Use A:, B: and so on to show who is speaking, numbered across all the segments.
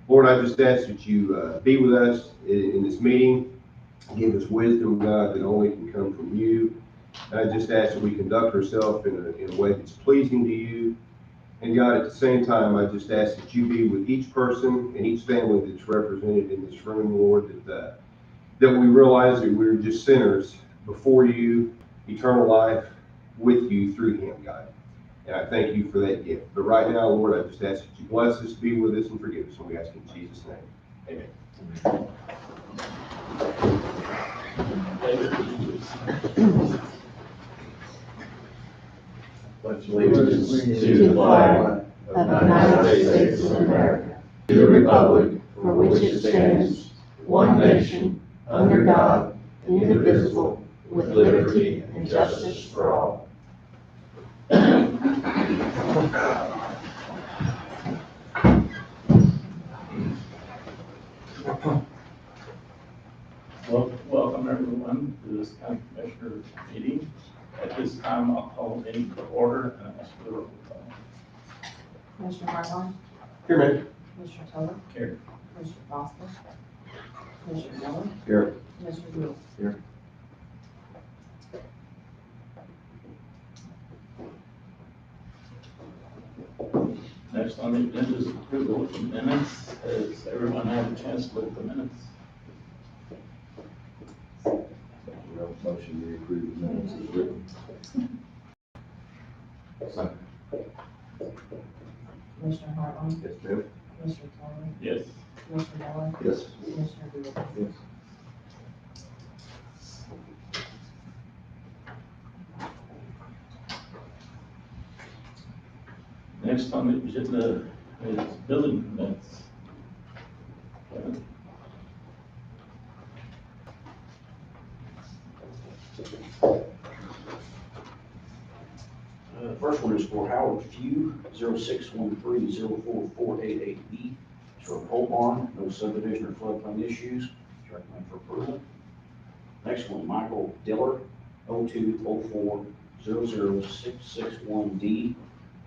A: Lord, I just ask that you be with us in this meeting. Give us wisdom, God, that only can come from you. And I just ask that we conduct ourselves in a way that's pleasing to you. And God, at the same time, I just ask that you be with each person and each family that's represented in this room, Lord, that we realize that we're just sinners before you, eternal life with you through him, God. And I thank you for that gift. But right now, Lord, I just ask that you bless us, be with us, and forgive us. And we ask in Jesus' name. Amen.
B: Pledge allegiance to the flag of the United States of America, to the republic for which it stands, one nation, under God, indivisible, with liberty and justice for all.
C: Welcome everyone to this county commissioner meeting. At this time, I'll call the meeting to order and ask for the roll call.
D: Commissioner Hartline,
A: Here, man.
D: Commissioner Toller,
C: Here.
D: Commissioner Foster, Commissioner Miller,
A: Here.
D: Commissioner Lewis.
A: Here.
C: Next on the agenda is approval of the minutes. Has everyone had a chance to look at the minutes?
B: Motion to approve the minutes is written.
D: Commissioner Hartline,
A: Yes, ma'am.
D: Commissioner Toller,
C: Yes.
D: Commissioner Miller,
B: Yes.
D: Commissioner Lewis.
B: Yes.
C: Next on the agenda is building minutes. Kevin?
E: First one is for Howard Few, 0613044488B. It's for a pole barn, no subdivision or floodplain issues. It's recommended for approval. Next one, Michael Diller, 0204000661D.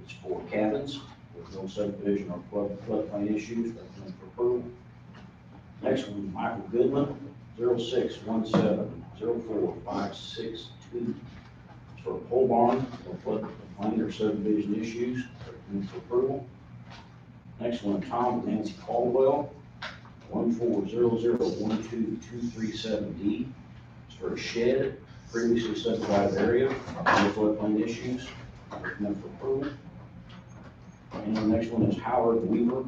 E: It's for cabins with no subdivision or floodplain issues. Recommended for approval. Next one, Michael Goodman, 0617040562. It's for a pole barn, no floodplain or subdivision issues. Recommended for approval. Next one, Tom and Nancy Caldwell, 140012237D. It's for a shed, previously subdivided area, no floodplain issues. Recommended for approval. And the next one is Howard Weaver,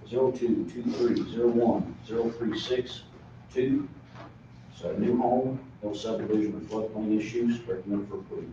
E: 0223010362. It's a new home, no subdivision or floodplain issues. Recommended for approval.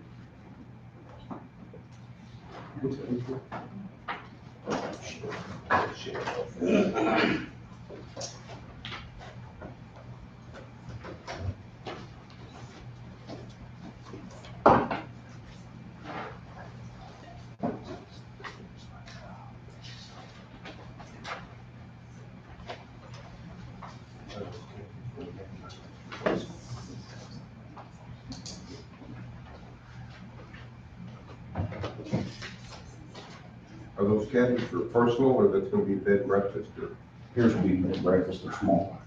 A: Are those cabins for personal, or that's going to be bed and breakfast? Or?
E: Here's will be bed and breakfast, they're small.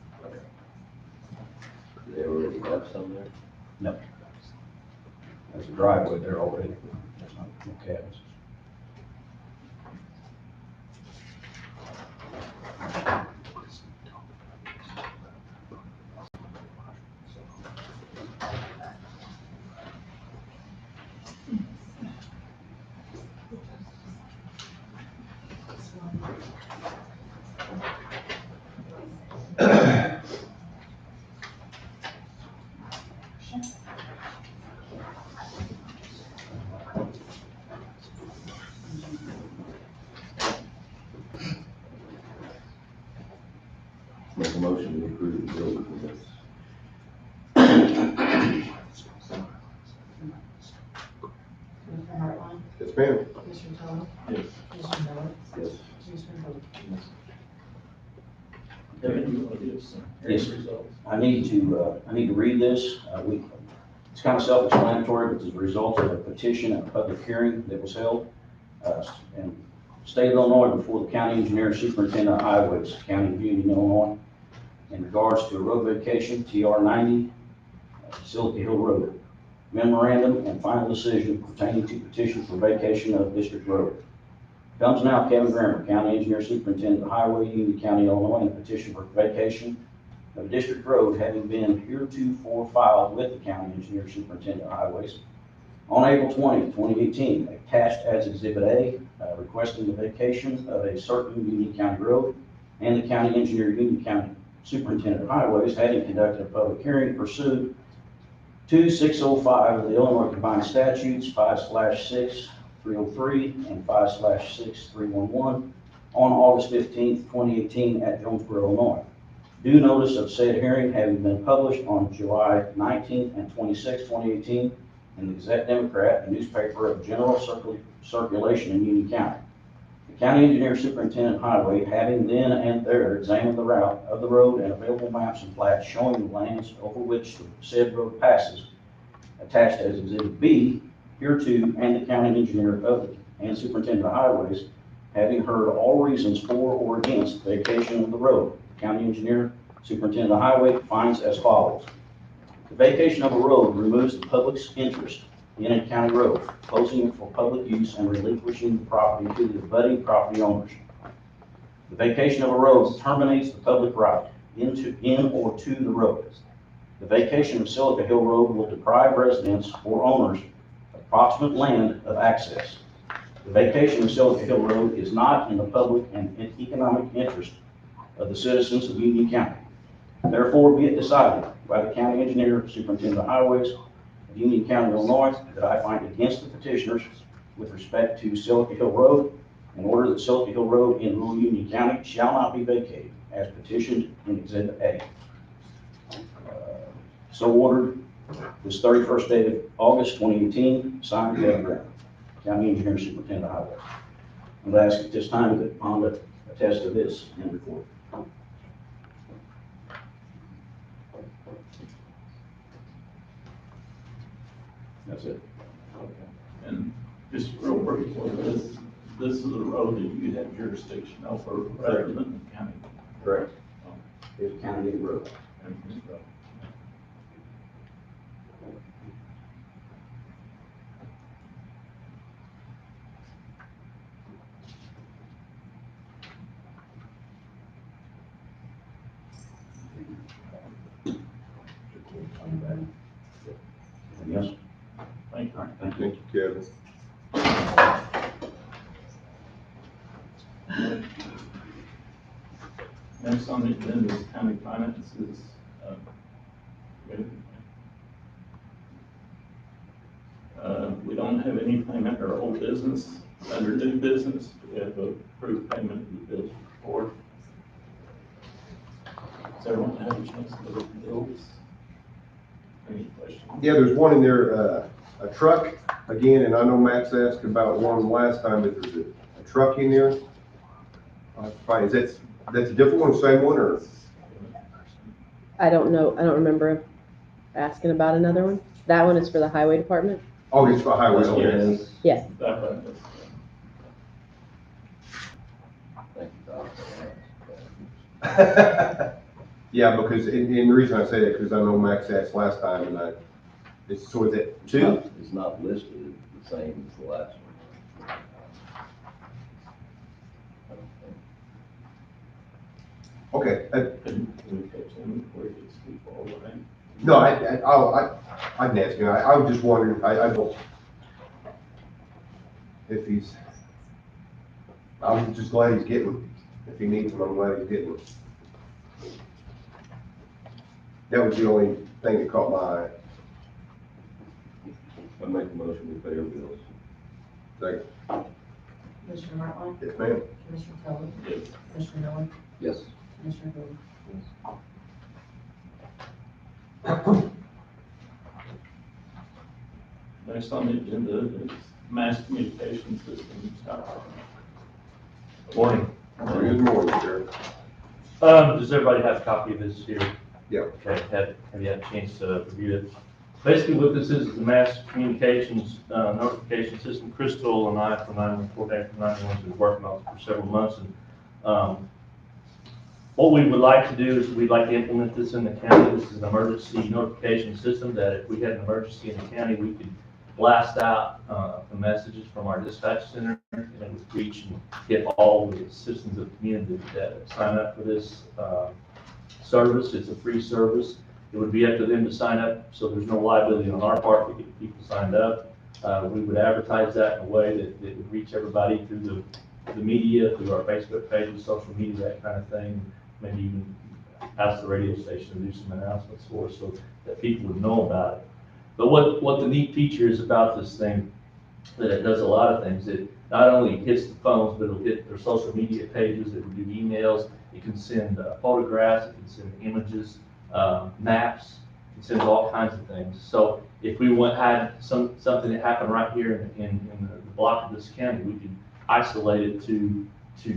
B: They already have some there?
E: No. There's a driveway there already. There's no cabins.
B: Make a motion to approve the building minutes.
D: Commissioner Hartline,
A: Yes, ma'am.
D: Commissioner Toller,
C: Yes.
D: Commissioner Miller,
B: Yes.
D: Commissioner Lewis.
C: Kevin, you want to give some
E: Yes.
C: results?
E: I need to read this. It's kind of self-explanatory, but it's a result of a petition and a public hearing that was held. And State of Illinois before the county engineer and superintendent of highways, County of Union, Illinois, in regards to a road vacation, TR 90, Silicon Hill Road. Memorandum and final decision pertaining to petition for vacation of district road. Comes now Kevin Grammer, County Engineer Superintendent of Highway, Union County, Illinois, and petition for vacation of district road having been heretofore filed with the County Engineer Superintendent of Highways on April 20, 2018, attached as Exhibit A, requesting the vacation of a certain Union County road, and the County Engineer, Union County Superintendent of Highways, having conducted a public hearing pursuant to 605 of the Illinois Combined Statutes 5/6 303 and 5/6 311 on August 15, 2018 at Jonesboro, Illinois. Due notice of said hearing having been published on July 19 and 26, 2018 in the Gazette Democrat, a newspaper of general circulation in Union County. The County Engineer Superintendent of Highway, having then and there examined the route of the road and available maps and plats showing the lands over which the said road passes, attached as Exhibit B, hereto, and the County Engineer of and Superintendent of Highways, having heard all reasons for or against vacation of the road, the County Engineer Superintendent of Highway finds as follows. The vacation of a road removes the public's interest in a county road, closing it for public use and relinquishing the property to the abutting property owners. The vacation of a road terminates the public right in or to the road. The vacation of Silica Hill Road will deprive residents or owners of proximate land of access. The vacation of Silica Hill Road is not in the public and economic interest of the citizens of Union County. Therefore, be it decided by the County Engineer, Superintendent of Highways of Union County, Illinois, that I find against the petitioners with respect to Silica Hill Road, in order that Silica Hill Road in rural Union County shall not be vacated as petitioned in Exhibit A. So ordered this 31st day of August 2018, signed Kevin Grammer, County Engineer, Superintendent of Highway. I'm going to ask at this time that Honda attest to this and record. That's it.
C: Okay. And just real briefly, this is a road that you have jurisdiction over rather than the county.
E: Correct. It's a county road. Yes.
C: Thank you.
E: All right, thank you.
A: Thank you, Kevin.
C: Next on the agenda is county finances. We don't have anything under old business. Under new business, we have approved payment of the bills report. Does everyone have a chance to look at the bills? Any questions?
A: Yeah, there's one in there, a truck, again, and I know Max asked about one last time, but there's a truck in there. That's a different one, same one, or?
B: I don't know, I don't remember asking about another one. That one is for the highway department?
A: Oh, it's for highway, okay.
C: Yes.
B: Yes.
C: That one is.
F: Thank you, Doc.
A: Yeah, because, and the reason I say that, because I know Max asked last time, and so is it two?
F: It's not listed the same as the last one. I don't think.
A: Okay,
C: Can we catch him before he gets too far away?
A: no, I can ask you, I was just wondering, I don't, if he's, I'm just glad he's getting, if he needs them, I'm glad he's getting them. That was the only thing that caught my eye.
F: I make a motion we pay our bills.
A: Second,
D: Commissioner Martin,
A: yes, ma'am.
D: Commissioner Kelly,
C: Yes.
D: Commissioner Miller,
F: Yes.
D: Commissioner Booth.
C: Next on the agenda is mass communication systems.
G: Morning.
A: Good morning, Sheriff.
G: Does everybody have a copy of this here?
A: Yeah.
G: Okay, have you had a chance to review it? Basically, what this is a mass communications notification system. Crystal and I from 914 from 911 have been working on it for several months. And what we would like to do is we'd like to implement this in the county. This is an emergency notification system that if we had an emergency in the county, we could blast out the messages from our dispatch center, and it would reach and get all the citizens of the community that sign up for this service. It's a free service. It would be up to them to sign up, so there's no liability on our part to get people signed up. We would advertise that in a way that would reach everybody through the media, through our Facebook pages, social media, that kind of thing. Maybe even ask the radio station to do some announcements for us so that people would know about it. But what the neat feature is about this thing, that it does a lot of things. It not only hits the phones, but it'll hit their social media pages, it will do emails, it can send photographs, it can send images, maps, it sends all kinds of things. So if we had something that happened right here in the block of this county, we could isolate it to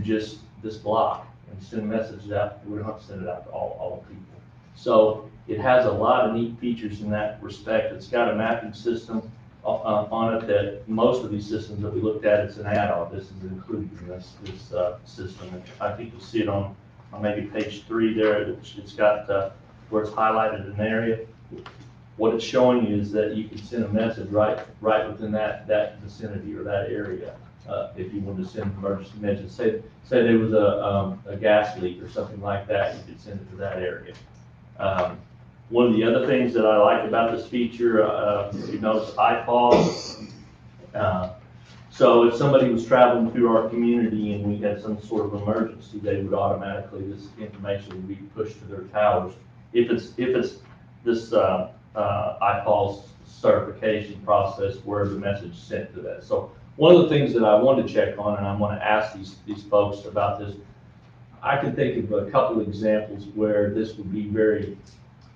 G: just this block and send messages out. We don't have to send it out to all the people. So it has a lot of neat features in that respect. It's got a mapping system on it that most of these systems that we looked at, it's an add-on. This is included in this system. And I think you'll see it on maybe page 3 there. It's got where it's highlighted an area. What it's showing you is that you can send a message right within that vicinity or that area. If you wanted to send an emergency message, say there was a gas leak or something like that, you could send it to that area. One of the other things that I like about this feature, you notice iPause. So if somebody was traveling through our community and we had some sort of emergency, they would automatically, this information would be pushed to their towers. If it's this iPause certification process where the message is sent to that. So one of the things that I want to check on, and I want to ask these folks about this, I can think of a couple of examples where this would be very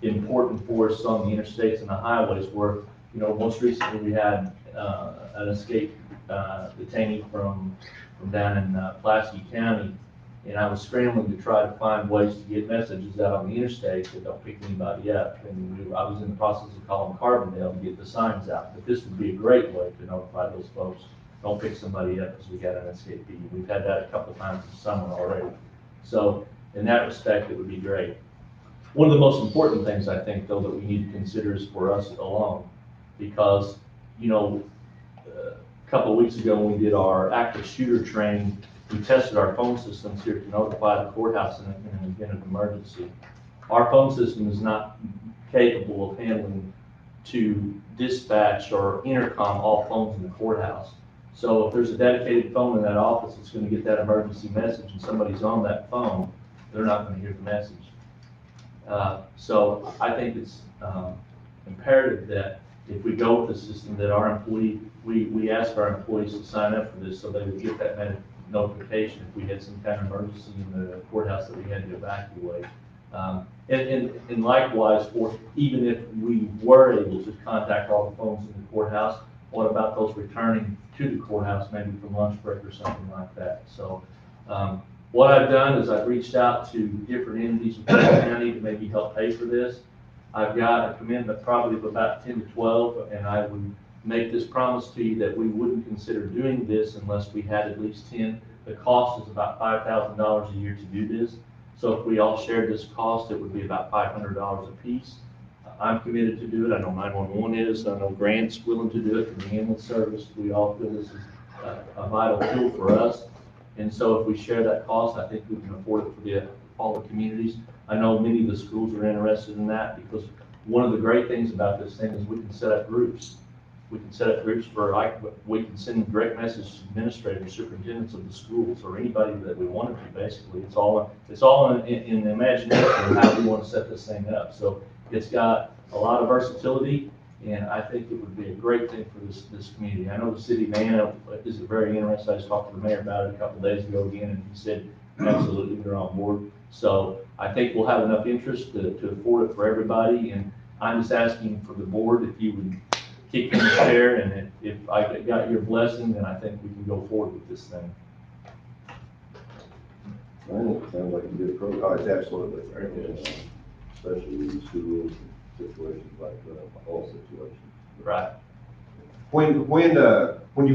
G: important for us on the interstates and the highways where, most recently we had an escaped detainee from down in Pulaski County, and I was scrambling to try to find ways to get messages out on the interstate that don't pick anybody up. And I was in the process of calling Carbondale to get the signs out, but this would be a great way to notify those folks. Don't pick somebody up because we got an escapee. We've had that a couple of times this summer already. So in that respect, it would be great. One of the most important things I think, though, that we need to consider is for us alone, because, a couple of weeks ago when we did our active shooter training, we tested our phone systems here to notify the courthouse in an event of emergency. Our phone system is not capable of handling to dispatch or intercom all phones in the courthouse. So if there's a dedicated phone in that office that's going to get that emergency message and somebody's on that phone, they're not going to hear the message. So I think it's imperative that if we go with the system that our we ask our employees to sign up for this so they would get that notification if we had some kind of emergency in the courthouse that we had to evacuate. And likewise, even if we were able to contact all the phones in the courthouse, what about those returning to the courthouse, maybe from lunch break or something like that? So what I've done is I've reached out to different entities in the county to maybe help pay for this. I've got a commitment probably of about 10 to 12, and I would make this promise to you that we wouldn't consider doing this unless we had at least 10. The cost is about $5,000 a year to do this. So if we all shared this cost, it would be about $500 a piece. I'm committed to do it. I know 911 is. I know Grant's willing to do it for the ambulance service. We all feel this is a vital tool for us. And so if we share that cost, I think we can afford it for all the communities. I know many of the schools are interested in that because one of the great things about this thing is we can set up groups. We can set up groups we can send direct messages to administrators, superintendents of the schools, or anybody that we want to, basically. It's all in the imagination of how we want to set this thing up. So it's got a lot of versatility, and I think it would be a great thing for this community. I know the city of Anna is very interested. I just talked to the mayor about it a couple of days ago again, and he said absolutely they're on board. So I think we'll have enough interest to afford it for everybody, and I'm just asking for the board if you would kick in the chair, and if I got your blessing, then I think we can go forward with this thing.
A: I think it sounds like a good protocol. It's absolutely, right? Especially in schools.
F: situations like all situations.
G: Right.
A: When do you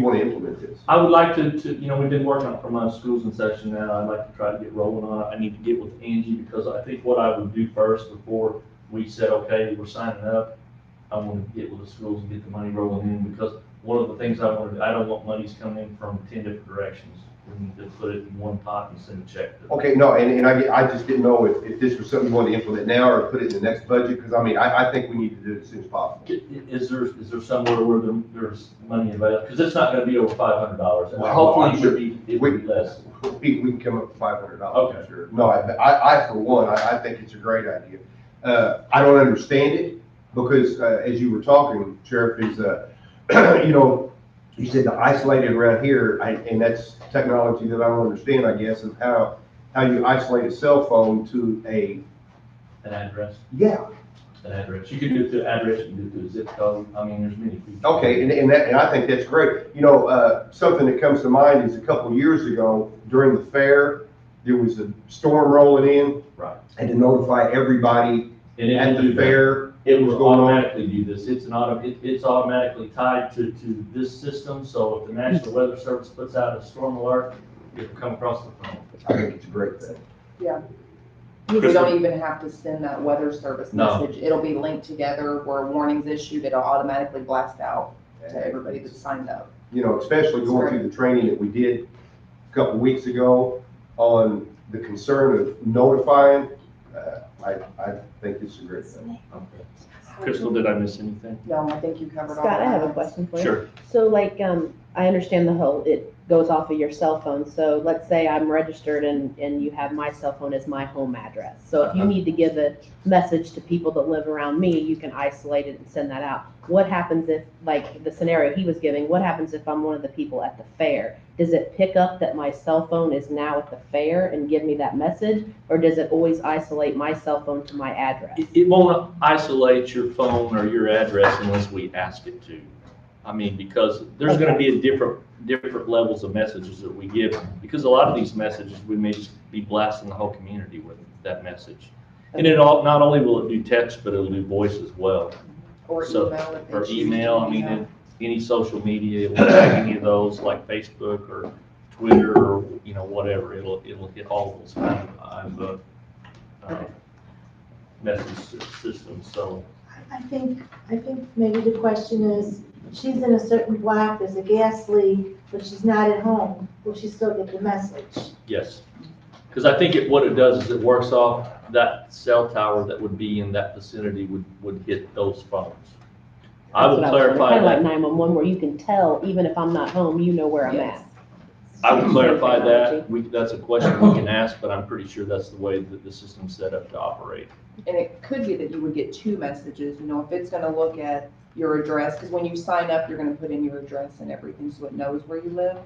A: want to implement this?
G: I would like to, we've been working on it for my schools in session now. I'd like to try to get rolling on it. I need to get with Angie because I think what I would do first before we said, okay, we're signing up, I want to get with the schools and get the money rolling in because one of the things I don't want monies coming in from 10 different directions. We need to put it in one pot and send a check to them.
A: Okay, no, and I just didn't know if this was something you wanted to implement now or put it in the next budget, because I mean, I think we need to do it as soon as possible.
G: Is there somewhere where there's money available? Because it's not going to be over $500. And
A: Well,
G: hopefully
A: I'm sure-
G: it would be less.
A: We can come up with $500,
G: Okay.
A: I'm sure. No, I for one, I think it's a great idea. I don't understand it, because, as you were talking, Sheriff, is, you said to isolate it around here, and that's technology that I don't understand, I guess, of how you isolate a cell phone to
G: An address.
A: yeah.
G: An address. You can do it to address, you can do it to a zip code. I mean, there's many people.
A: Okay, and I think that's great. Something that comes to mind is a couple years ago during the fair, there was a storm rolling in.
G: Right.
A: And to notify everybody
G: And it
A: at
G: will
A: the
G: do that.
A: fair.
G: It
A: what's
G: will
A: going on.
G: automatically do this. It's automatically tied to this system. So if the National Weather Service puts out a storm alert, it will come across the phone.
A: I think it's a great thing.
B: You don't even have to send that weather service
G: No.
B: message. It'll be linked together where a warning's issued. It'll automatically blast out to everybody that's signed up.
A: Especially going through the training that we did a couple weeks ago on the concern of notifying, I think it's a great thing.
G: Okay. Crystal, did I miss anything?
B: No, I think you covered all
H: Scott,
B: that.
H: I have a question for you.
G: Sure.
H: So like, I understand the whole, it goes off of your cell phone. So let's say I'm registered and you have my cell phone as my home address. So if you need to give a message to people that live around me, you can isolate it and send that out. What happens if, like the scenario he was giving, what happens if I'm one of the people at the fair? Does it pick up that my cell phone is now at the fair and give me that message? Or does it always isolate my cell phone to my address?
G: It won't isolate your phone or your address unless we ask it to. I mean, because there's gonna be a different levels of messages that we give them. Because a lot of these messages, we may just be blasting the whole community with that message. And not only will it do text, but it'll do voice as well.
B: Or
G: So-
B: email. if
G: Or
B: it's
G: email, I mean,
B: email.
G: any social media, it will tag any of those like Facebook or Twitter or, whatever. It'll hit all of those kind of, message systems, so.
I: I think maybe the question is, she's in a certain block, there's a gas leak, but she's not at home, will she still get the message?
G: Yes, because I think what it does is it works off that cell tower that would be in that vicinity would hit those phones. I will clarify
H: Kind of like
G: that.
H: 911 where you can tell, even if I'm not home, you know where I'm
B: Yes.
H: at.
G: I will clarify that.
H: Technology.
G: That's a question we can ask, but I'm pretty sure that's the way that the system's set up to operate.
B: And it could be that you would get two messages, if it's gonna look at your address, because when you sign up, you're gonna put in your address and everything, so it knows where you live.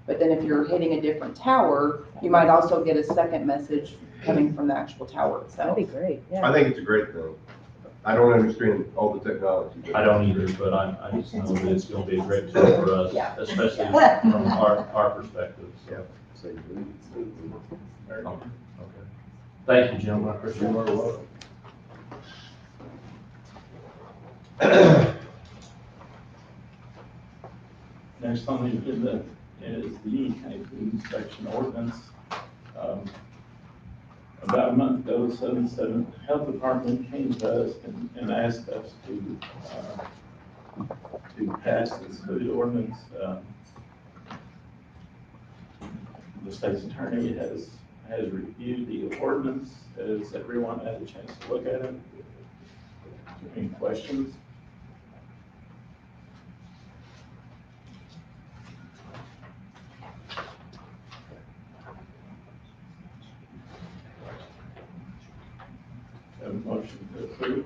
B: But then if you're hitting a different tower, you might also get a second message coming from the actual tower
H: That'd
B: itself.
H: be great, yeah.
A: I think it's a great thing. I don't understand all the technology. but-
G: I don't either, but I just know that it's gonna be a great tool for us,
B: Yeah.
G: especially from our perspective, so.
F: Say,
G: Okay. Thank you, gentlemen, I appreciate
A: You
G: it.
A: are welcome.
C: Next on the agenda is the county food inspection ordinance. About a month ago, 77 Health Department came to us and asked us to pass this food ordinance. The state's attorney has reviewed the ordinance. Has everyone had a chance to look at it? Any questions? Have a motion to approve.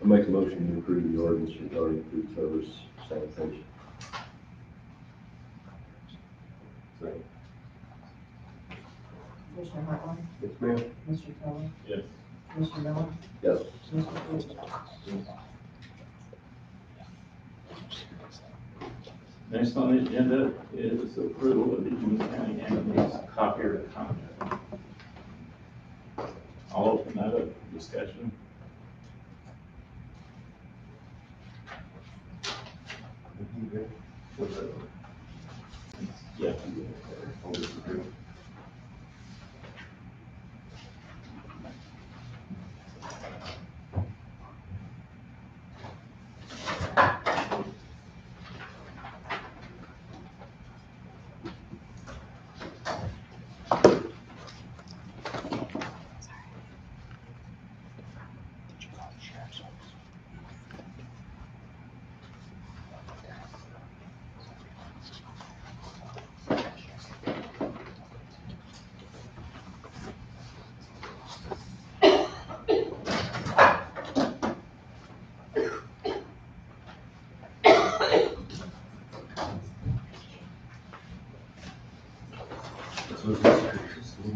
F: I make a motion to approve the ordinance regarding food service sanitation.
D: Commissioner Hartline,
A: Yes, ma'am.
D: Commissioner Kelly,
C: Yes.
D: Commissioner Miller,
F: Yes.
D: Commissioner Booth.
C: Next on the agenda is approval of the Eugene County Ambulance copier contract. I'll open that up
F: That's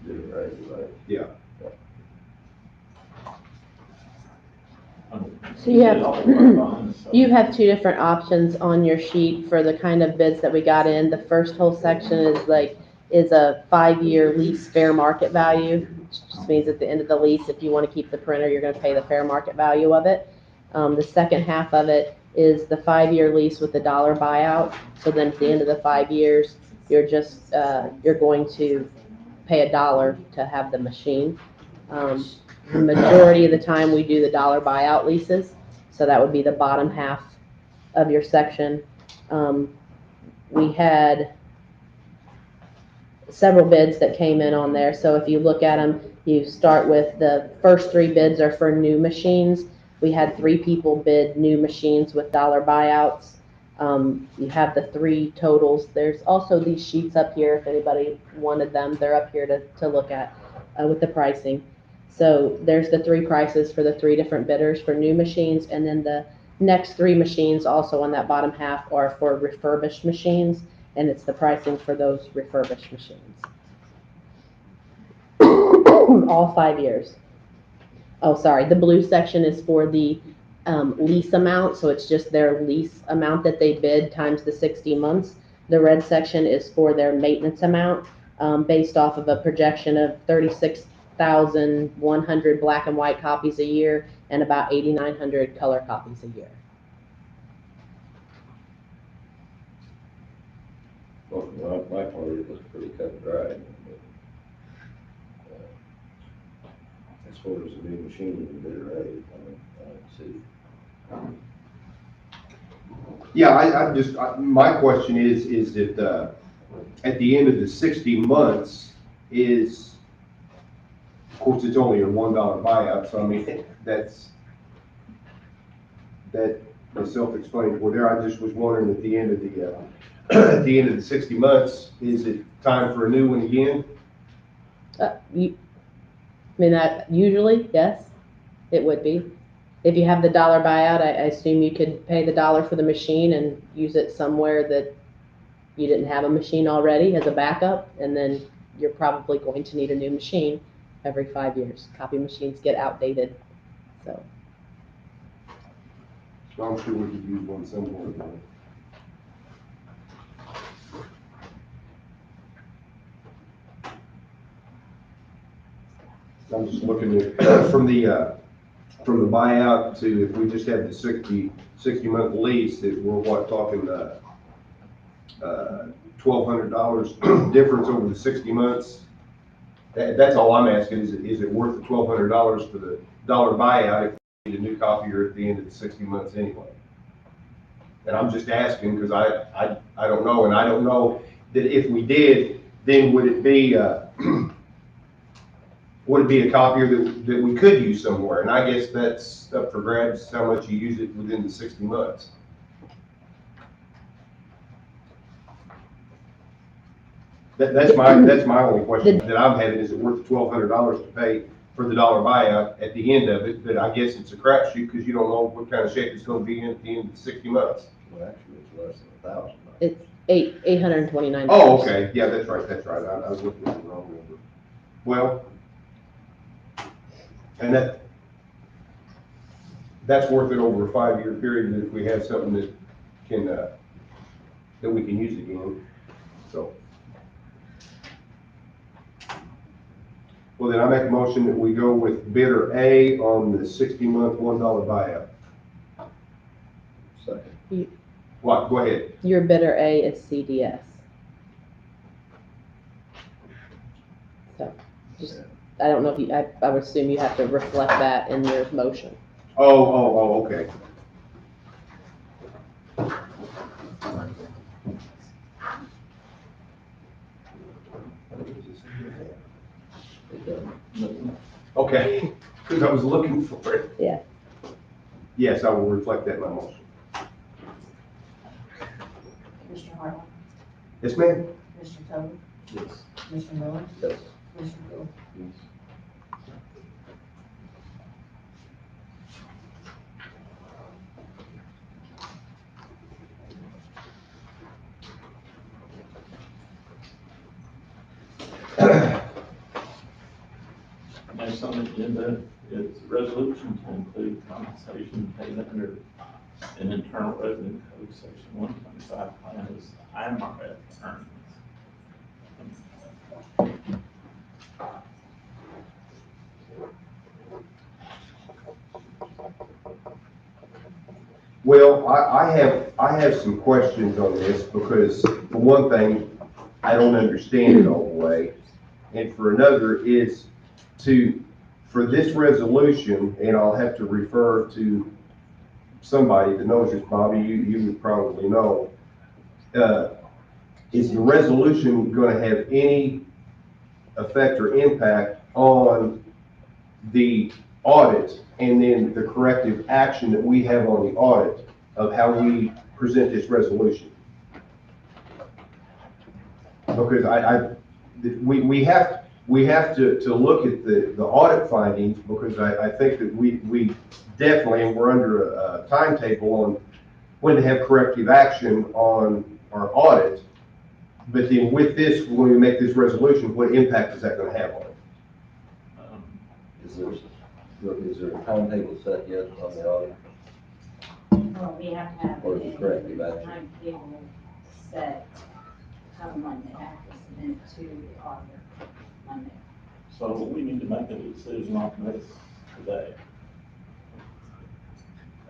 F: good, right?
A: Yeah.
H: So you have-
C: did all the work on it, so-
H: You have two different options on your sheet for the kind of bids that we got in. The first whole section is a 5-year lease fair market value. Which just means at the end of the lease, if you want to keep the printer, you're going to pay the fair market value of it. The second half of it is the 5-year lease with the dollar buyout. So then at the end of the 5 years, you're just, you're going to pay $1 to have the machine. The majority of the time, we do the dollar buyout leases. So that would be the bottom half of your section. We had several bids that came in on there. So if you look at them, you start with the first 3 bids are for new machines. We had 3 people bid new machines with dollar buyouts. You have the 3 totals. There's also these sheets up here if anybody wanted them. They're up here to look at with the pricing. So there's the 3 prices for the 3 different bidders for new machines, and then the next 3 machines also on that bottom half are for refurbished machines, and it's the pricing for those refurbished machines. All 5 years. Oh, sorry, the blue section is for the lease amount, so it's just their lease amount that they bid times the 60 months. The red section is for their maintenance amount, based off of a projection of 36,100 black and white copies a year and about 8,900 color copies a year.
F: Well, my part of it was pretty cut and dry. As far as the new machine, we did it right, see.
A: Yeah, my question is that, at the end of the 60 months is, of course, it's only a $1 buyout, so I mean, that is self-explanatory there. I just was wondering at the end of at the end of the 60 months, is it time for a new one again?
H: Usually, yes, it would be. If you have the dollar buyout, I assume you could pay the $1 for the machine and use it somewhere that you didn't have a machine already as a backup, and then you're probably going to need a new machine every 5 years. Copy machines get outdated, so.
A: So I'm sure we could use one somewhere. I'm just looking at, from the buyout to, if we just have the 60 month lease, that we're talking, $1,200 difference over the 60 months. That's all I'm asking, is it worth the $1,200 for the dollar buyout if we need a new copier at the end of the 60 months anyway? And I'm just asking because I don't know, and I don't know that if we did, then would it be a copier that we could use somewhere? And I guess that's up for grabs, how much you use it within the 60 months. That's my only question that I'm having, is it worth the $1,200 to pay for the dollar buyout at the end of it? But I guess it's a crapshoot because you don't know what kind of shape it's going to be in at the end of the 60 months.
F: Well, actually, it's less than 1,000.
H: It's $829.
A: Oh, okay, yeah, that's right. I was looking at the wrong number. Well, and that's worth it over a 5-year period if we have something that we can use again, so. Well, then I make a motion that we go with bidder A on the 60-month $1 buyout.
F: Second.
A: What, go ahead.
H: Your bidder A is CDS. So, just, I don't know if you, I would assume you have to reflect that in your motion.
A: Oh, okay. Okay, because I was looking for it.
H: Yeah.
A: Yes, I will reflect that in my motion.
D: Commissioner Harlan,
A: Yes, ma'am?
D: Commissioner Tolan,
F: Yes.
D: Commissioner Miller,
F: Yes.
D: Commissioner Cool.
C: agenda is a resolution to include compensation paid under an Internal Revenue Code, section 125 plan as IMRF earnings.
A: Well, I have some questions on this because for one thing, I don't understand it all the way. And for another is for this resolution, and I'll have to refer to somebody that knows this, Bobby, you would probably know. Is the resolution gonna have any effect or impact on the audit and then the corrective action that we have on the audit of how we present this resolution? Because we have to look at the audit findings, because I think that we definitely, and we're under a timetable on when to have corrective action on our audit. But then with this, when we make this resolution, what impact is that gonna have on it?
F: Is there a timetable set yet on the audit?
B: Well, we have to have
F: Or is it corrective
B: a
F: action?
B: timetable set, how long they have to submit to the auditor Monday.
C: So we need to make a decision on this today.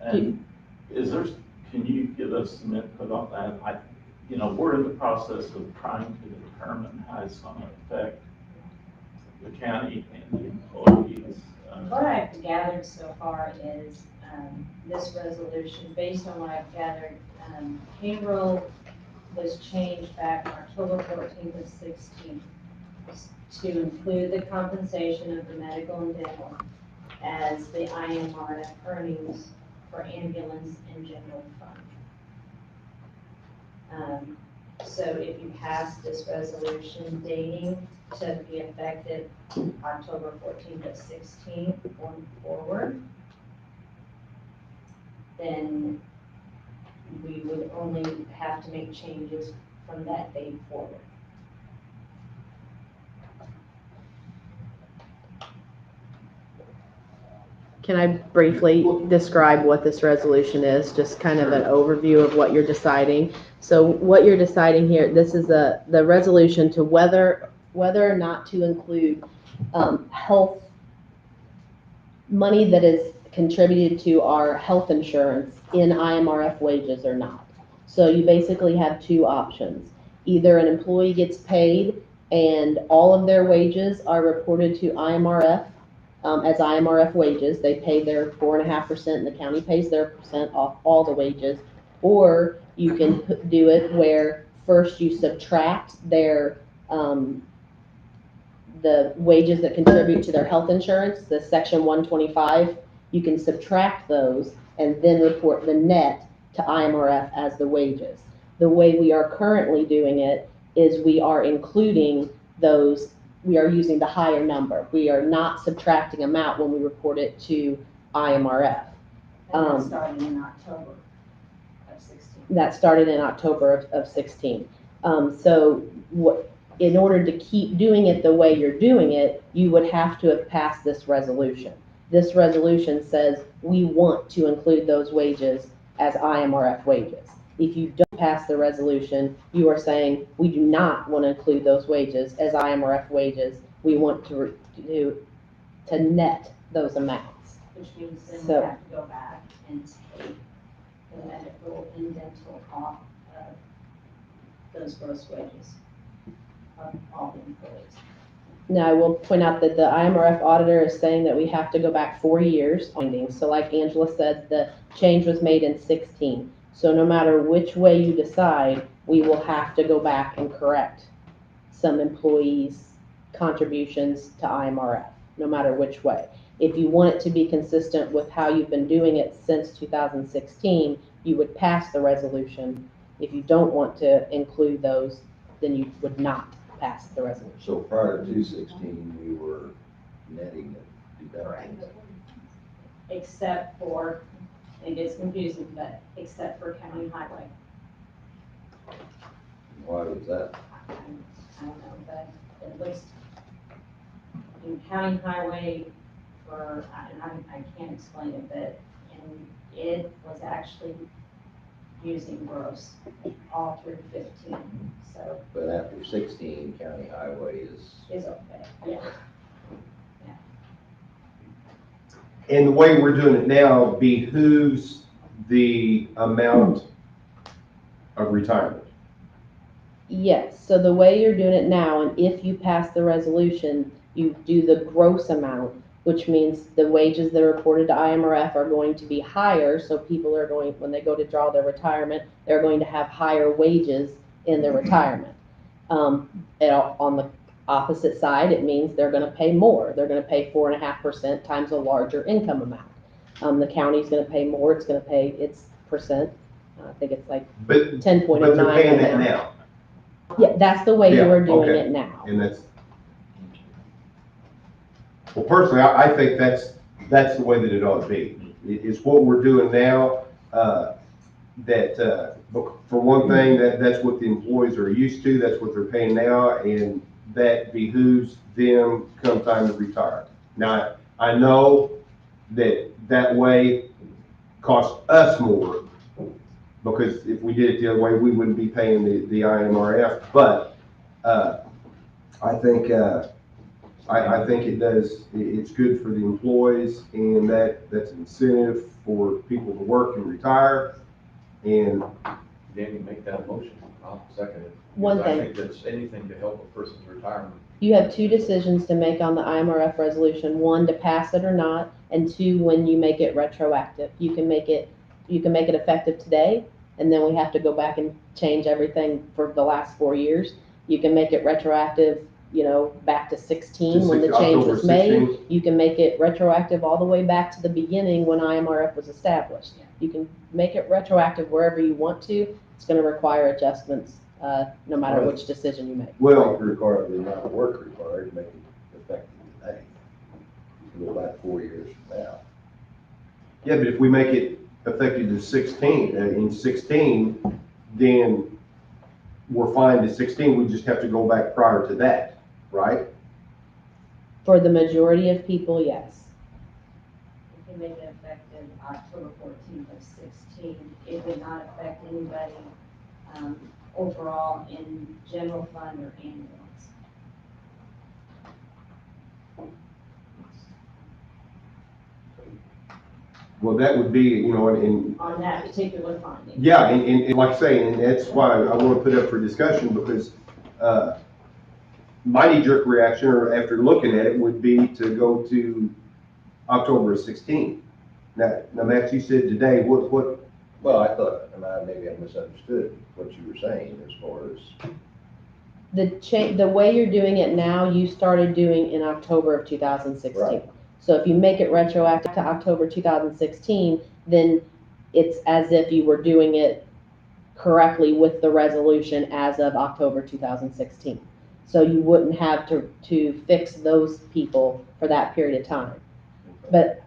C: And can you give us some input on that? We're in the process of trying to determine how it's gonna affect the county and the employees.
B: What I've gathered so far is, this resolution, based on what I've gathered, payroll was changed back October 14th of 16 to include the compensation of the medical and dental as the IMRF earnings for ambulance and general fund. So if you pass this resolution dating to be effective October 14th of 16 going forward, then we would only have to make changes from that date forward.
H: Can I briefly describe what this resolution is, just kind of an overview of what you're deciding? So what you're deciding here, this is the resolution to whether or not to include health money that is contributed to our health insurance in IMRF wages or not. So you basically have two options. Either an employee gets paid and all of their wages are reported to IMRF as IMRF wages. They pay their 4.5% and the county pays their percent off all the wages. Or you can do it where first you subtract their the wages that contribute to their health insurance, the section 125, you can subtract those and then report the net to IMRF as the wages. The way we are currently doing it is we are including those, we are using the higher number. We are not subtracting them out when we report it to IMRF.
B: And that started in October of 16.
H: That started in October of 16. So in order to keep doing it the way you're doing it, you would have to have passed this resolution. This resolution says we want to include those wages as IMRF wages. If you don't pass the resolution, you are saying we do not want to include those wages as IMRF wages. We want to net those amounts.
B: Which means then we
H: So-
B: have to go back and take the medical and dental off of those gross wages of all the employees.
H: Now, I will point out that the IMRF auditor is saying that we have to go back 4 years findings. So like Angela said, the change was made in 16. So no matter which way you decide, we will have to go back and correct some employees' contributions to IMRF, no matter which way. If you want it to be consistent with how you've been doing it since 2016, you would pass the resolution. If you don't want to include those, then you would not pass the resolution.
F: So prior to 16, we were netting it.
B: Correct. Except for, it gets confusing, but except for county highway.
F: Why was that?
B: I don't know, but at least in county highway, for, and I can't explain it, but, and it was actually using gross all through 15, so
J: But after 16, county highway is,
B: it's okay, yeah.
A: And the way we're doing it now behooves the amount of retirement.
H: Yes, so the way you're doing it now, and if you pass the resolution, you do the gross amount, which means the wages that are reported to IMRF are going to be higher, so people are going, when they go to draw their retirement, they're going to have higher wages in their retirement. On the opposite side, it means they're gonna pay more. They're gonna pay 4.5% times a larger income amount. The county's gonna pay more, it's gonna pay its percent, I think it's like
A: But
H: 10.09
A: But they're paying that
H: now.
A: now,
H: Yeah, that's the way
A: Yeah,
H: you are doing
A: okay.
H: it now.
A: and that's, well, personally, I think that's the way that it ought to be. It's what we're doing now, for one thing, that's what the employees are used to, that's what they're paying now, and that behooves them come time to retire. Now, I know that way costs us more, because if we did it the other way, we wouldn't be paying the IMRF, but, I think it does, it's good for the employees, and that's an incentive for people to work and retire, and
K: Danny, make that motion. I'll second it.
H: One
K: Because
H: thing.
K: I think that's anything to help a person's retirement.
H: You have two decisions to make on the IMRF resolution, one, to pass it or not, and two, when you make it retroactive. You can make it effective today, and then we have to go back and change everything for the last 4 years. You can make it retroactive, back to 16 when the change was made. You can make it retroactive all the way back to the beginning when IMRF was established. You can make it retroactive wherever you want to. It's gonna require adjustments, no matter which decision you make.
A: well,
F: Require the amount of work required to make it effective today. You can go back 4 years from now.
A: yeah, but if we make it effective to 16, in 16, then we're fine to 16, we just have to go back prior to that, right?
H: For the majority of people, yes.
B: We can make it effective October 14th of 16. It would not affect anybody overall in general fund or ambulance
A: Well, that would be, in,
B: on that particular finding.
A: yeah, and like I say, and that's why I want to put up for discussion, because, my knee-jerk reaction, or after looking at it, would be to go to October 16. Now, Max, you said today, what,
J: well, I thought, and maybe I misunderstood what you were saying as far as,
H: The way you're doing it now, you started doing in October of 2016.
J: Right.
H: So if you make it retroactive to October 2016, then it's as if you were doing it correctly with the resolution as of October 2016. So you wouldn't have to fix those people for that period of time. But,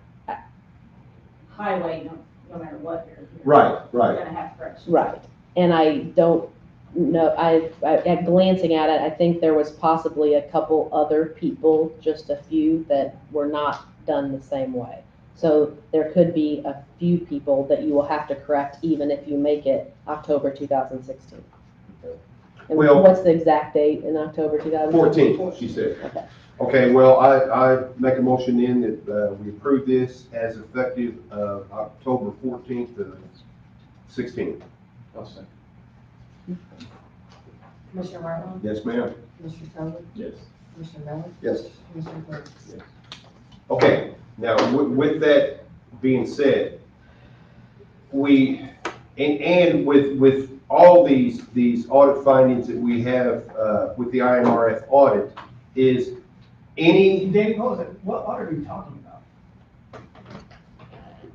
B: Highway, no matter what you're.
A: right,
B: You're
A: right.
B: gonna have fresh.
H: right, and I don't know, at glancing at it, I think there was possibly a couple other people, just a few, that were not done the same way. So there could be a few people that you will have to correct even if you make it October 2016. And
A: Well-
H: what's the exact date in October 2016?
A: 14, she said.
H: Okay.
A: Okay, well, I make a motion then that, we approve this as effective, October 14th to 16.
K: I'll second.
D: Commissioner Martin,
A: Yes, ma'am.
D: Commissioner Tobin,
C: Yes.
D: Commissioner Miller,
F: Yes.
D: Commissioner Brooks.
A: Okay, now with that being said, and with all these audit findings that we have, with the IMRF audit, is any,
L: Danny, what audit are you talking about?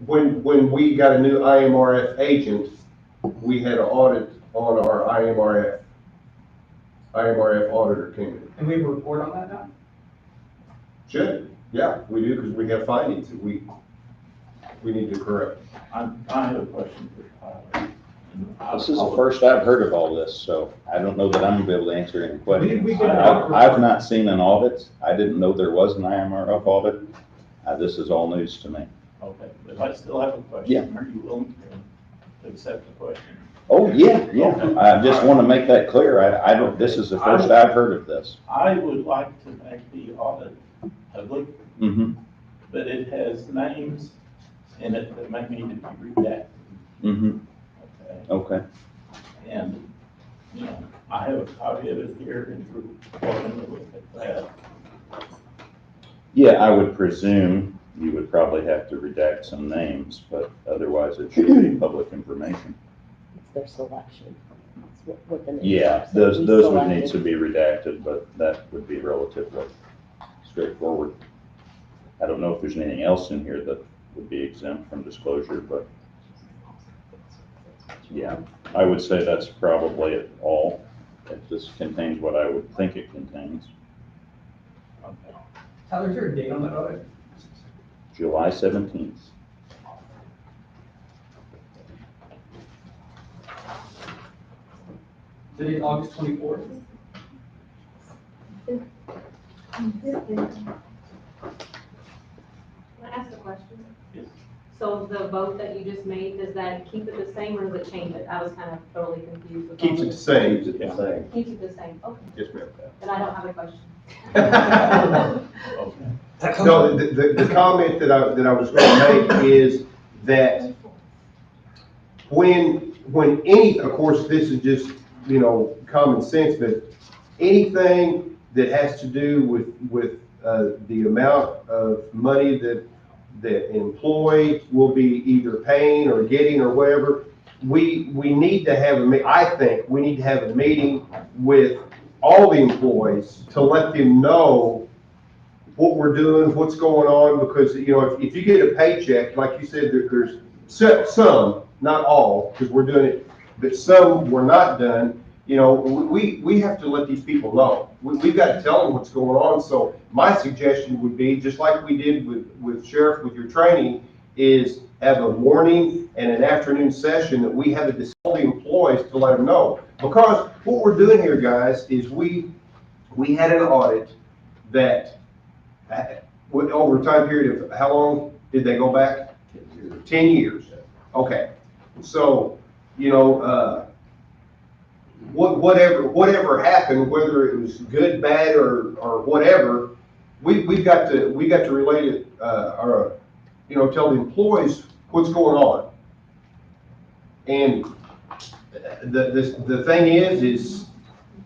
A: when we got a new IMRF agent, we had an audit on our IMRF auditor came in.
L: And we have a report on that now?
A: Should, yeah, we do, because we have findings that we need to correct.
C: I have a question for Tyler.
J: this is the first I've heard of all this, so I don't know that I'm gonna be able to answer any questions.
L: We get an audit
J: I've
L: report.
J: not seen an audit. I didn't know there was an IMRF audit. This is all news to me.
C: Okay, but I still have a question.
J: Yeah.
C: Are you willing to accept the question?
J: Oh, yeah, yeah.
C: Okay.
J: I just want to make that clear. I don't, this is the first I've heard of this.
C: I would like to make the audit public,
J: Mm-hmm,
C: but it has names in it that may need to be redacted,
J: mm-hmm,
C: okay?
J: okay.
C: And, you know, I have a copy of it here, and you're welcome to look at that.
J: Yeah, I would presume you would probably have to redact some names, but otherwise it should be public information.
H: It's their selection. That's what the name
J: Yeah,
H: is. So we
J: those would need
H: selected-
J: to be redacted, but that would be relatively straightforward. I don't know if there's anything else in here that would be exempt from disclosure, but yeah, I would say that's probably it all. It just contains what I would think it contains.
C: Okay.
L: Tyler, is there a date on that audit?
J: July 17th.
L: Today, August 24th?
B: Can I ask a question?
C: Yes.
B: So the vote that you just made, does that keep it the same or does it change it? I was kind of totally confused with all
A: Keeps it the
B: this.
A: same.
F: Keeps it the same.
B: Keeps it the same, okay.
A: Yes, ma'am.
B: Then I don't have a question.
C: Okay.
A: No, the comment that I was going to make is that when any, of course, this is just, you know, common sense, but anything that has to do with the amount of money that an employee will be either paying or getting or whatever, we need to have I think we need to have a meeting with all the employees to let them know what we're doing, what's going on, because, you know, if you get a paycheck, like you said, there's some, not all, because we're doing it, but some were not done, you know, we have to let these people know. We've got to tell them what's going on. So my suggestion would be, just like we did with Sheriff, with your training, is have a morning and an afternoon session that we have all the employees to let them know. Because what we're doing here, guys, is we had an audit that over a time period of, how long did they go back? 10 years. Okay. So, you know, whatever happened, whether it was good, bad, or whatever, we've got to relate it, or, you know, tell the employees what's going on. And the thing is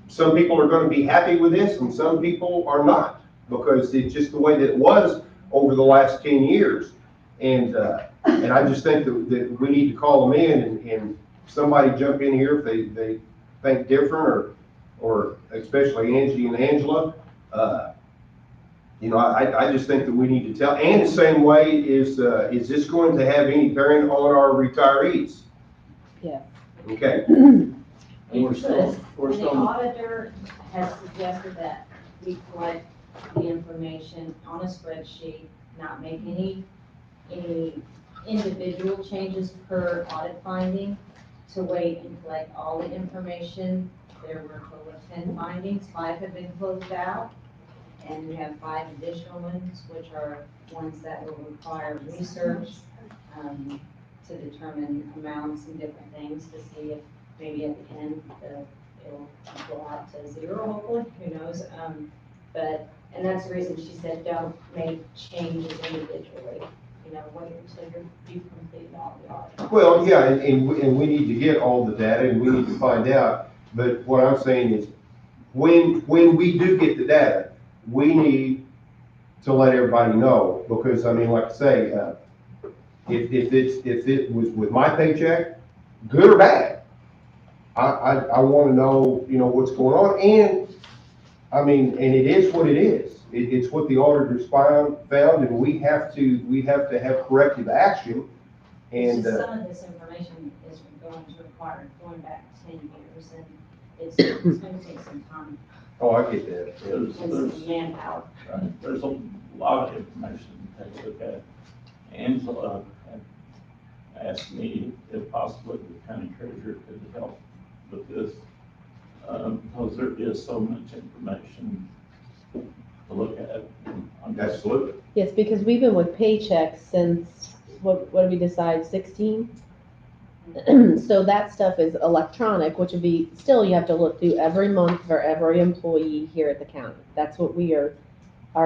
A: some people are going to be happy with this and some people are not, because it's just the way that it was over the last 10 years. And I just think that we need to call them in and somebody jump in here if they think different, or especially Angie and Angela. You know, I just think that we need to tell. And the same way is this going to have any bearing on our retirees?
H: Yeah.
A: Okay.
C: We're still,
B: And the auditor has suggested that we collect the information on a spreadsheet, not make any individual changes per audit finding, to wait and collect all the information. There were a total of 10 findings, 5 have been closed out, and we have 5 additional ones, which are ones that will require research to determine amounts and different things, to see if maybe at the end it'll go out to 0, hopefully, who knows. And that's the reason she said don't make changes individually. You know, wait until you've completed all the audit.
A: Well, yeah, and we need to get all the data and we need to find out. But what I'm saying is, when we do get the data, we need to let everybody know, because I mean, like I say, if it was with my paycheck, good or bad, I want to know, you know, what's going on. And I mean, and it is what it is. It's what the auditors found, and we have to have corrective action. And
B: It's just some of this information is going to require going back 10 years, and it's going to take some time
A: oh, I get that.
B: and some manpower.
C: right, there's a lot of information to take a look at. Angela had asked me if possibly the county treasurer could help with this, because there is so much information to look at.
A: Absolutely.
H: Yes, because we've been with Paychex since, what did we decide, 16? So that stuff is electronic, which would be, still you have to look through every month for every employee here at the county. That's what we are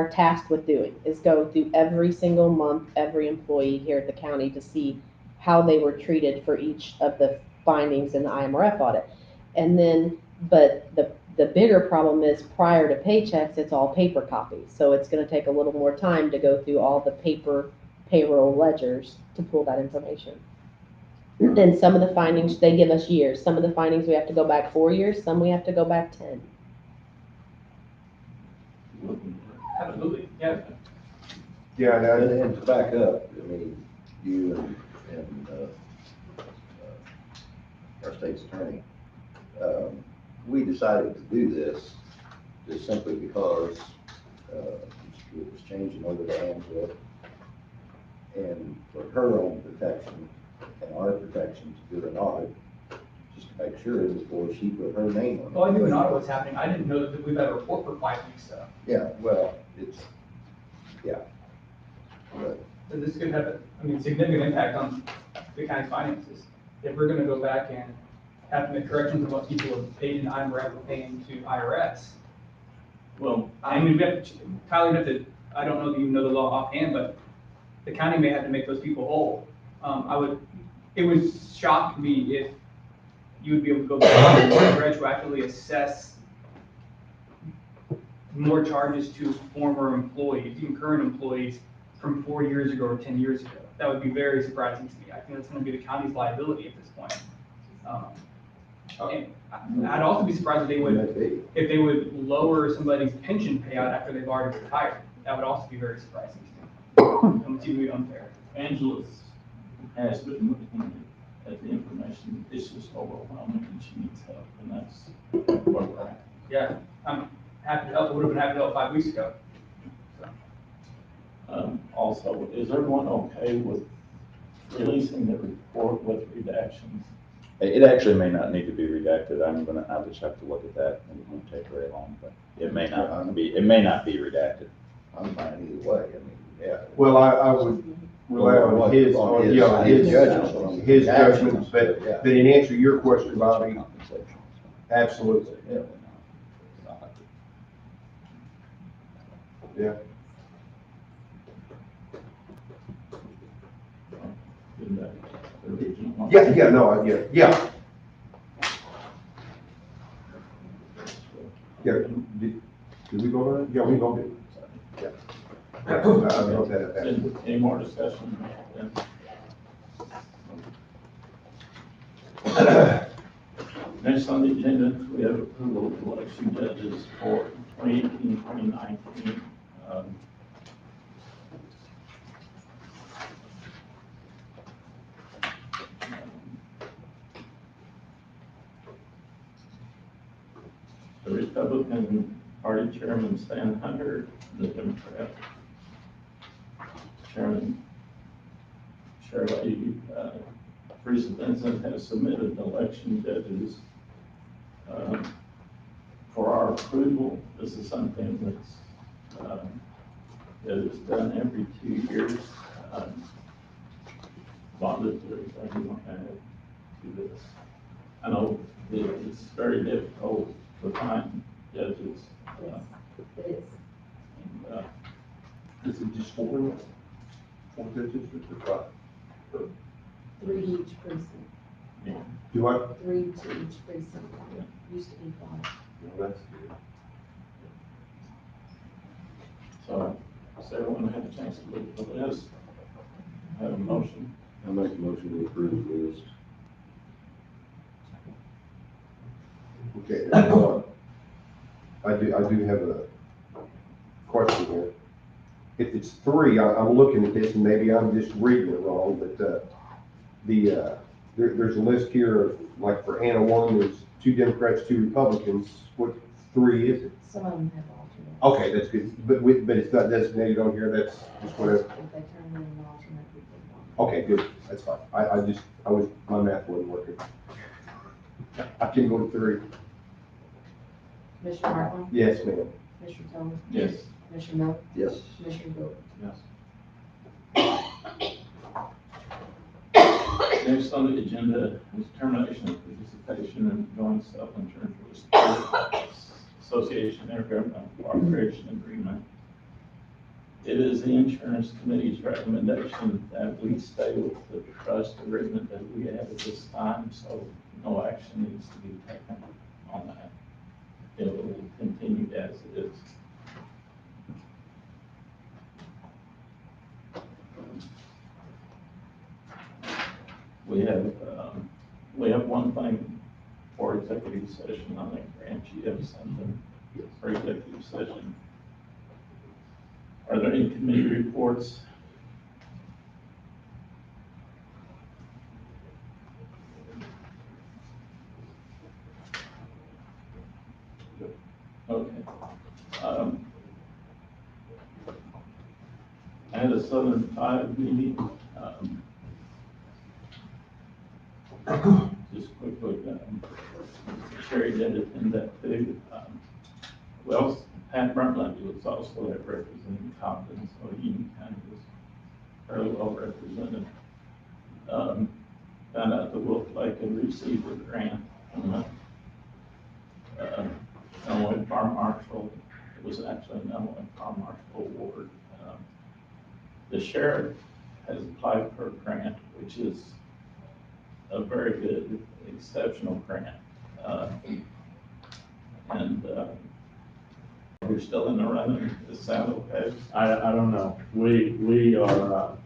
H: tasked with doing, is go through every single month, every employee here at the county to see how they were treated for each of the findings in the IMRF audit. And then, but the bigger problem is prior to Paychex, it's all paper copies. So it's gonna take a little more time to go through all the paper payroll ledgers to pull that information. And some of the findings, they give us years. Some of the findings, we have to go back 4 years, some we have to go back 10.
L: Absolutely, yeah.
A: Yeah,
F: And to back up, I mean, you and our state's attorney, we decided to do this just simply because it was changing over to Angela. And for her own protection and our protection to do an audit, just to make sure before she put her name on it.
L: Well, I knew an audit was happening. I didn't know that we've had a report for 5 weeks, so.
F: Yeah, well, it's, yeah. But
L: So this could have a significant impact on the county's finances. If we're gonna go back and have to make corrections of what people have paid in IMRF or paying to IRS.
C: Well,
L: I mean, we have to, Tyler, you have to, I don't know that you know the law offhand, but the county may have to make those people whole. It would shock me if you would be able to go back and retroactively assess more charges to former employees, even current employees, from 4 years ago or 10 years ago. That would be very surprising to me. I think that's gonna be the county's liability at this point. And I'd also be surprised if they would lower somebody's pension payout after they've already retired. That would also be very surprising to me. And it's even unfair.
C: Angela's has been looking at the information. It's just overwhelming and she needs help, and that's where we're at.
L: Yeah, I'm happy to help. I would have been happy to help 5 weeks ago.
C: Also, is everyone okay with releasing the report with redactions?
J: It actually may not need to be redacted. I'll just have to look at that. It won't take very long, but it may not be redacted.
F: I'm fine either way, I mean, yeah.
A: Well, I would rely on his judgment, but in answer to your question, Bobby, absolutely.
F: Yeah.
A: Yeah.
C: In the original?
A: Yeah, no, yeah. Yeah, did we go over that? Yeah, we go do. Yeah. I wrote that down.
C: Any more discussion? Next on the agenda, we have approval of election judges for 2018, 2019. The Republican Party Chairman Stan Hunter, the Democrat Chairman Shirley Teresa Vincent has submitted election judges for our approval. This is something that's that is done every 2 years. Bonded to everybody want to do this. I know that it's very difficult to find judges.
D: It is.
A: Is it just four judges or five?
D: 3 each precinct,
A: Do what?
D: 3 to each precinct. Used to be 5.
A: No, that's good.
C: So, does everyone have a chance to look at the list? Have a motion?
F: I make a motion to approve the list.
A: Okay, I do have a question here. If it's 3, I'm looking at this and maybe I'm just reading it wrong, but, there's a list here of, like for Anna 1, there's 2 Democrats, 2 Republicans. What 3 is it?
D: Some of them have alternate.
A: Okay, that's good, but it's not designated on here, that's just whatever.
D: If they turn in an alternate, we put one.
A: Okay, good, that's fine. My math wasn't working. I can go to 3.
D: Commissioner Martin?
A: Yes, ma'am.
D: Commissioner Tillman?
C: Yes.
D: Commissioner Miller,
F: Yes.
D: Commissioner Bowe.
C: Yes. Next on the agenda is termination of participation in joint self-insurance association intergovernmental cooperation agreement. It is the insurance committee's recommendation that we stay with the trust agreement that we have at this time, so no action needs to be taken on that. It will continue as it is. We have one thing for executive session. I think, Grant, you have something for executive session. Are there any committee reports? Okay. I had a Southern Five meeting. Just quickly, Sherry did attend that too. Well, Pat Brundtland was also there representing Compton, so Union County was fairly well represented. Found out that Wolf Lake had received a grant from Illinois Farm Marshal. It was actually an Illinois Farm Marshal award. The sheriff has applied for a grant, which is a very good, exceptional grant. We're still in the running. Does it sound okay?
G: I don't know. We are,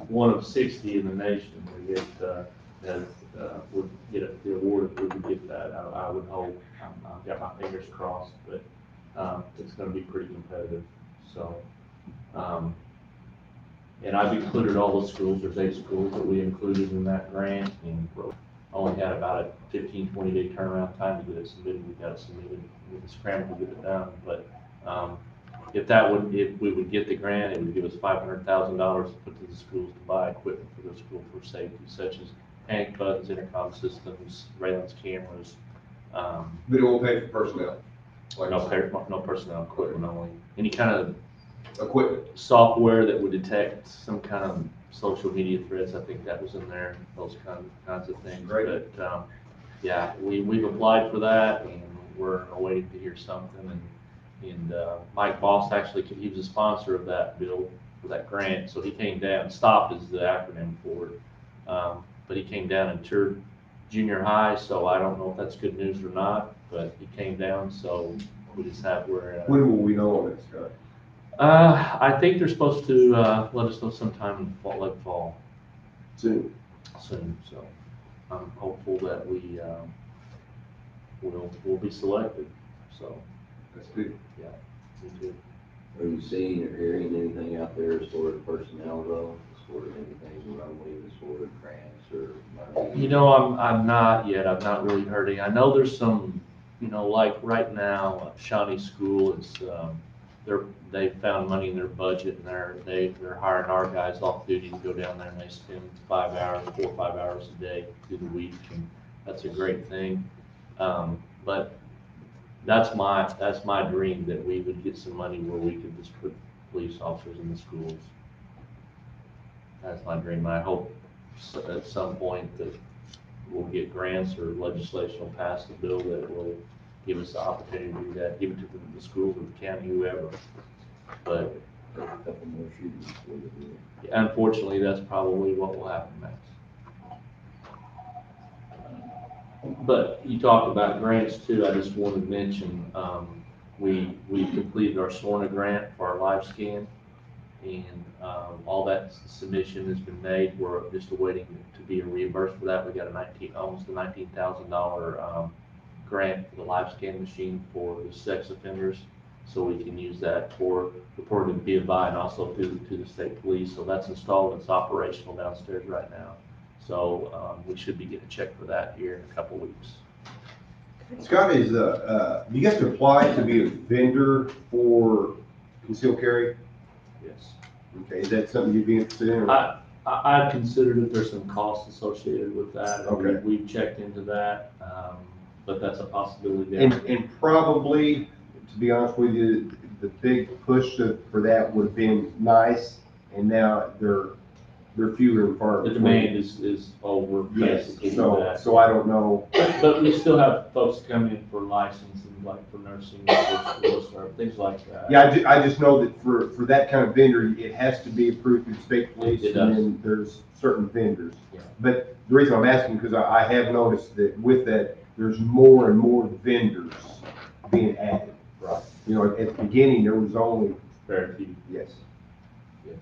G: one of 60 in the nation that get, that would get the award if we would get that. I would hope. I've got my fingers crossed, but, it's gonna be pretty competitive, so. And I've included all the schools. There's 8 schools that we included in that grant, and only had about a 15, 20-day turnaround time to get it submitted. We got it submitted with a scramble to get it done, but, if we would get the grant, it would give us $500,000 to put to the schools to buy equipment for the school for safety, such as panic buttons, intercom systems, surveillance cameras.
A: But it won't pay for personnel. Like
G: No personnel equipment, only any kind of
A: equipment.
G: software that would detect some kind of social media threats. I think that was in there, those kinds of things.
A: Great.
G: But, yeah, we've applied for that, and we're waiting to hear something. And Mike Boss actually, he was a sponsor of that bill, for that grant, so he came down. STOP is the acronym for it. But he came down and toured junior high, so I don't know if that's good news or not, but he came down, so we just have,
A: When will we know on this, Scott?
G: I think they're supposed to, let us know sometime in fall, late fall.
A: Soon.
G: Soon, so I'm hopeful that we, will be selected, so,
A: That's good.
G: yeah, me too.
F: Are you seeing or hearing anything out there as far as personnel though, as far as anything runway, as far as grants or money?
G: You know, I'm not yet. I've not really heard any. I know there's some, like right now, Shawnee School is, they found money in their budget, and they're hiring our guys off duty to go down there, and they spend 4 or 5 hours a day through the week, and that's a great thing. But that's my dream, that we would get some money where we could just put police officers in the schools. That's my dream. I hope at some point that we'll get grants or legislation will pass the bill that will give us the opportunity to do that, give it to the schools or the county, whoever. But
F: A couple more shootings for the year.
G: unfortunately, that's probably what will happen next. But you talked about grants too. I just wanted to mention, we completed our SORNA grant for our live scan, and all that submission has been made. We're just awaiting to be reimbursed for that. We got almost a $19,000 grant for the live scan machine for the sex offenders, so we can use that for reporting to BFI and also to the state police. So that's installed. It's operational downstairs right now. So we should be getting a check for that here in a couple weeks.
A: Scott, you guys apply to be a vendor for concealed carry?
G: Yes.
A: Okay, is that something you'd be interested in? or-
G: I've considered that there's some costs associated with that. And
A: Okay.
G: we've checked into that, but that's a possibility there.
A: And probably, to be honest with you, the big push for that would have been nice, and now they're fewer and far
G: The
A: between.
G: demand is over
A: Yes,
G: basically for
A: so,
G: that.
A: so I don't know,
G: But we still have folks come in for licensing, like for nursing, for solicitor, things like that.
A: yeah, I just know that for that kind of vendor, it has to be approved through state police,
G: It
A: and
G: does.
A: then there's certain vendors.
G: Yeah.
A: But the reason I'm asking, because I have noticed that with that, there's more and more vendors being added.
G: Right.
A: You know, at the beginning, there was only,
G: Very few,
A: yes.
G: yes.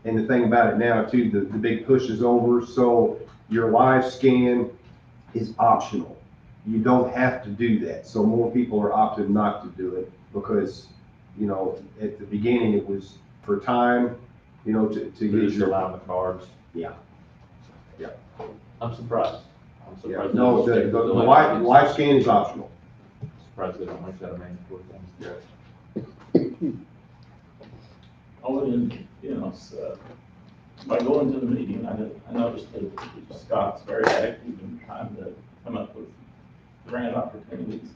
A: And the thing about it now too, the big push is over, so your live scan is optional. You don't have to do that, so more people are opted not to do it, because, you know, at the beginning, it was for time, you know, to
G: We
A: get
G: just
A: your.
G: allow the cards.
A: Yeah. Yeah.
G: I'm surprised. I'm
A: Yeah,
G: surprised.
A: no,
G: they
A: the
G: don't stick with
A: live scan is optional.
G: Surprised they don't make that a mandatory thing.
C: Oh, and, you know, so, by going to the meeting, I noticed that Scott's very active in trying to come up with grant opportunities.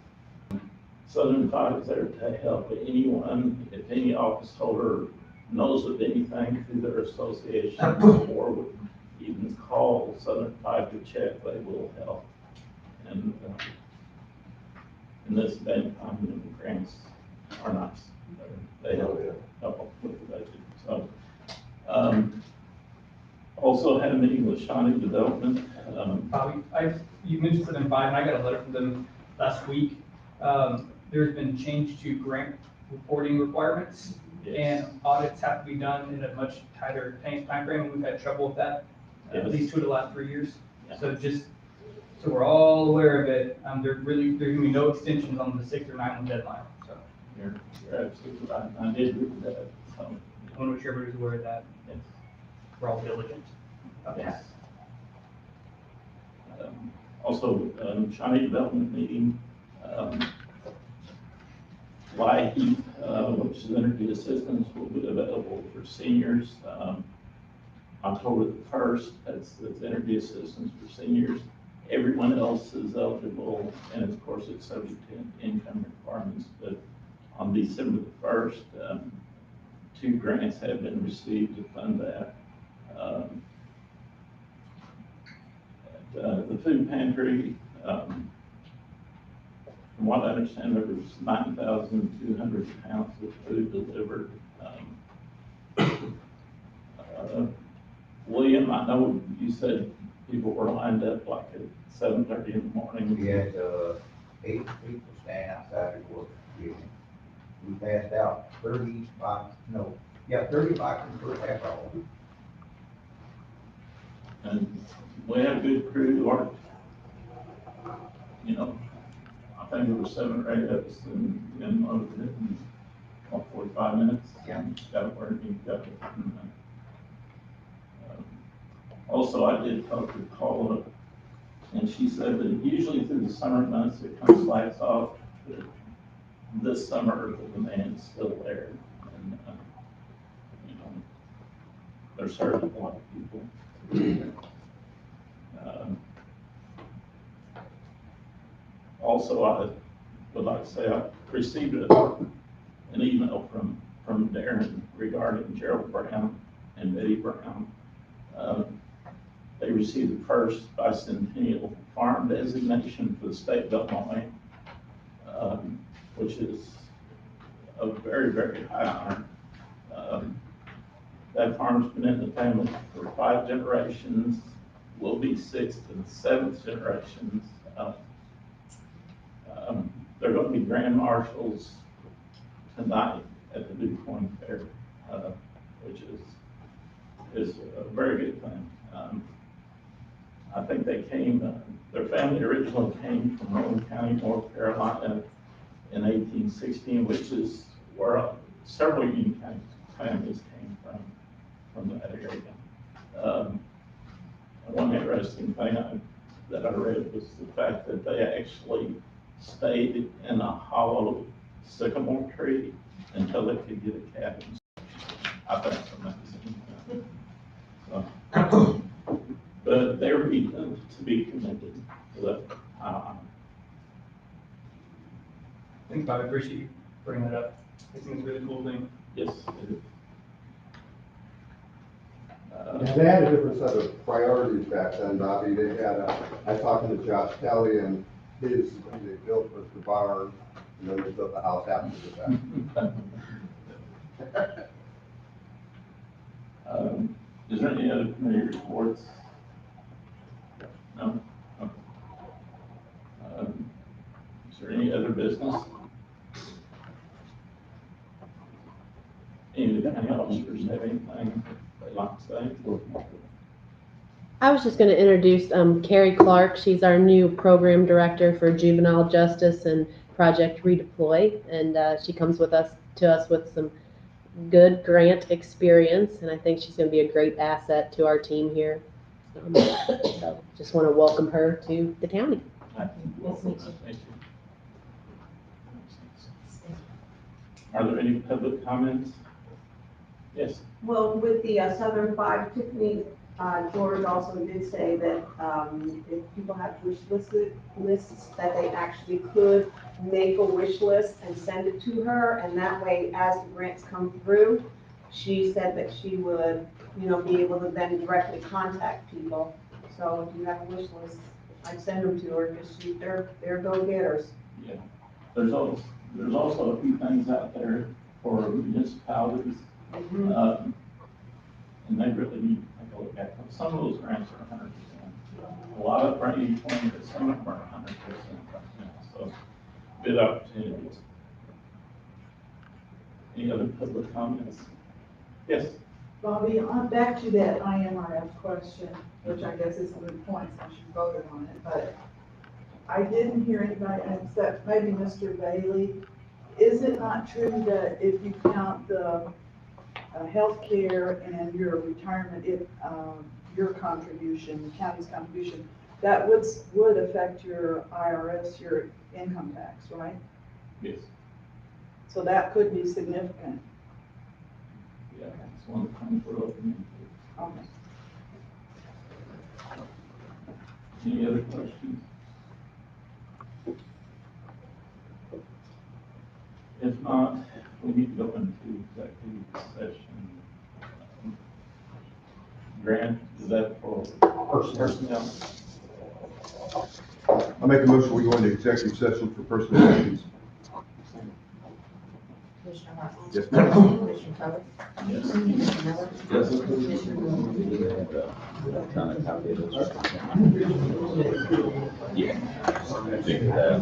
C: Southern Five is there to help anyone, if any office holder knows of anything through their association, or would even call Southern Five to check, they will help. And, in this day and time, you know, grants are nice. They help with the budget, so. Also had a meeting with Shawnee Development.
L: Bobby, you mentioned Southern Five, and I got a letter from them last week. There's been change to grant reporting requirements, and audits have to be done in a much tighter timeframe, and we've had trouble with that, at least 2 of the last 3 years.
C: Yeah.
L: So just, so we're all aware of it, there's gonna be no extensions on the 6 or 9 month deadline, so.
C: You're absolutely right, I did read that, so.
L: I want to make sure everybody's aware of that,
C: Yes.
L: we're all diligent. Okay.
C: Yes. Also, Shawnee Development meeting, LIHEAP, which is energy assistance, will be available for seniors, October the 1st, that's energy assistance for seniors. Everyone else is eligible, and of course, it's subject to income requirements, but on December the 1st, 2 grants have been received to fund that. The food pantry, from what I understand, there was 9,200 pounds of food delivered. William, I know you said people were lined up like at 7:30 in the morning.
F: We had, 8 people stand outside the work. We passed out 35 in the first half hour.
C: And we had a good crew, or, you know, I think there were 7 or 8 of us and loaded it in about 45 minutes.
F: Yeah.
C: Got it where it needed to go. Also, I did talk to Paula, and she said that usually through the summer months, it kind of slides off, but this summer, the demand's still there. And, you know, they're serving a lot of people. Also, I would like to say I received an email from Darren regarding Gerald Brown and Betty Brown. They received the first bicentennial farm designation for the state of Illinois, which is a very, very high honor. That farm's been in the family for 5 generations, will be 6th and 7th generations. They're going to be grand marshals tonight at the New Coin Fair, which is a very good thing. I think they came, their family originally came from Rowan County, North Carolina in 1816, which is where several Union County families came from that area. One interesting thing that I read was the fact that they actually stayed in a hollow sycamore tree until they could get a cabin. I think it's amazing. So, but they're to be commended for that.
L: Thanks, Bobby, appreciate you bringing that up. I think it's a really cool thing.
C: Yes, it is.
M: They had a different set of priorities back then, Bobby. They had, I talked to Josh Kelly and they built was the barn and then they built the house after the fact.
C: Is there any other committee reports? No? Okay. Is there any other business? Any of the county officers have anything they'd like to say?
H: I was just going to introduce Carrie Clark. She's our new program director for juvenile justice and Project Redeploy, and she comes to us with some good grant experience, and I think she's going to be a great asset to our team here. So just want to welcome her to the county.
C: Thank you. Are there any public comments? Yes.
N: Well, with the Southern Five, Tiffany George also did say that if people have wish lists, that they actually could make a wish list and send it to her, and that way, as the grants come through, she said that she would, be able to then directly contact people. So if you have a wish list, I'd send them to her, because they're go-getters.
C: Yeah. There's also a few things out there for municipalities. And they really need to take a look at them. Some of those grants are 100%. A lot of them are 80/20, but some of them are 100%. So good opportunities. Any other public comments? Yes.
O: Bobby, back to that IMRF question, which I guess is a good point since you voted on it, but I didn't hear anybody, except maybe Mr. Bailey. Is it not true that if you count the healthcare and your retirement, if your contribution, the county's contribution, that would affect your IRS, your income tax, right?
C: Yes.
O: So that could be significant.
C: Yeah, that's one of the things we're looking into.
O: Okay.
C: Any other questions? If not, we need to go into executive session. Grant, is that for personnel?
A: I make a motion, we go into executive session for personnel issues.
D: Commissioner Hart.
A: Yes, ma'am.
D: Commissioner Covey.
C: Yes.
D: Commissioner Miller.
C: Yes.
D: Commissioner Wood.
J: Yeah. I think that